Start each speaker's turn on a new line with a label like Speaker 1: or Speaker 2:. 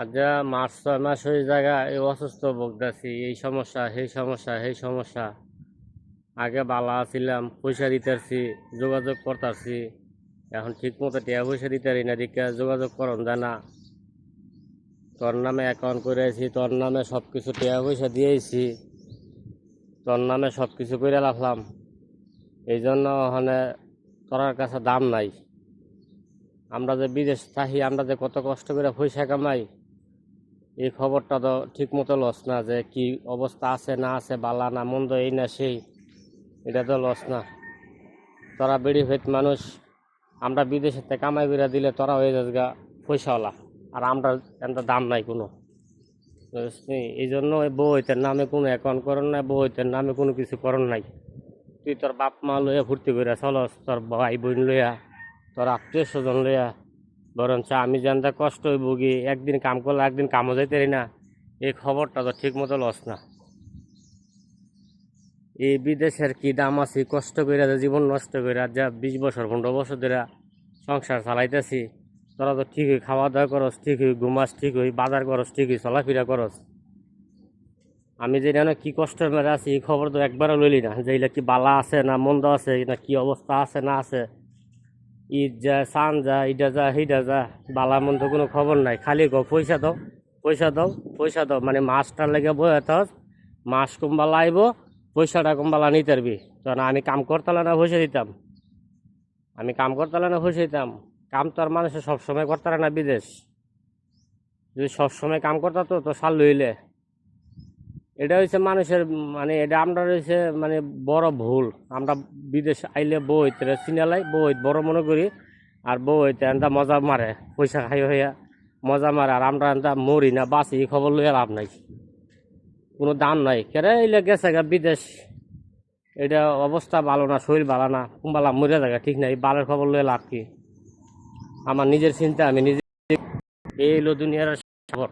Speaker 1: আজ 5-6 মাস হয়ে জায়গা এই অসুস্থ ভুগতেছি, এই সমস্যা সেই সমস্যা সেই সমস্যা। আগে বালা ছিলাম, পয়সা দিতেছি, যোগাযোগ করতেছি। এখন ঠিক মতো টিয়া পয়সা দিতে পারি না, দিকে যোগাযোগ করন যায় না। তোর নামে অ্যাকাউন্ট করেছি, তোর নামে সব কিছু টিয়া পয়সা দিয়েছি, তোর নামে সব কিছু করে রাখলাম। এই জন্য ওখানে তোরার কাছে দাম নাই। আমরা যে বিদেশ থাকি, আমরা যে কত কষ্ট করে পয়সা কামাই, এই খবরটা তো ঠিক মতো লস না, যে কি অবস্থা আছে না আছে, বালা না মন্দ, এই না সেই, এটা তো লস না। তোরা বেড়ি ভেদ মানুষ, আমরা বিদেশে কামাই করে দিলে তোরা হয়ে যাস গা পয়সাওয়ালা, আর আমরা এত দাম নাই কোনো। বুঝলি? এই জন্য ওই বউইতের নামে কোনো অ্যাকাউন্ট করন নাই, বউইতের নামে কোনো কিছু করন নাই। তুই তোর বাপ মা লইয়া ফুর্তি করে চলস, তোর ভাই বোন লইয়া, তোর আত্মীয় স্বজন লইয়া। বরঞ্চ আমি জানতে কষ্ট ভুগি, একদিন কাম করলে একদিন কামও যাইতে পারি না, এই খবরটা তো ঠিক মতো লস না। এই বিদেশের কি দাম আছে, কষ্ট করে জীবন নষ্ট করে যা 20 বছর 15 বছর ধরে সংসার চালাইতেছি। তোরা তো ঠিকই খাওয়া দাওয়া করস, ঠিকই ঘুমাস, ঠিকই বাজার করস, ঠিকই চলাফেরা করস। আমি যে জানো কি কষ্টের মেরে আছি, এই খবর তো একবারও লইলি না, যে এগুলা কি বালা আছে না মন্দ আছে, না কি অবস্থা আছে না আছে। ঈদ যা, সান যা, ইটা যা, হিটা যা, বালা মন্দ কোনো খবর নাই। খালি গো পয়সা দাও, পয়সা দাও, পয়সা দাও, মানে মাছটার লেগে বয়ে থাক, মাছ কুম্বালা আইব, পয়সাটা কুম্বালা নিতে পারবি। কারণ আমি কাম করতালে না পয়সা দিতাম, আমি কাম করতালে না পয়সা দিতাম। কাম তো আর মানুষের সবসময় করতারে না বিদেশ। যদি সবসময় কাম করতা তো তো সাল লইলে। এটা হচ্ছে মানুষের, মানে এটা আমরা হচ্ছে মানে বড় ভুল। আমরা বিদেশ আইলে বউ হইতে চিনালাই, বউ বড় মনে করি, আর বউ হইতে এনটা মজা মারে, পয়সা খাই হইয়া মজা মারে, আর আমরা এনটা মরি না বাঁচি, এই খবর লইয়া লাভ নাই, কোনো দাম নাই। কেরে এলে গেছে গা বিদেশ, এটা অবস্থা ভালো না, শরীর ভালো না, কুম্বালা মরে জায়গা ঠিক নাই, বালের খবর লইয়া লাভ কি। আমার নিজের চিন্তা, আমি নিজে, এই হলো দুনিয়ার খবর।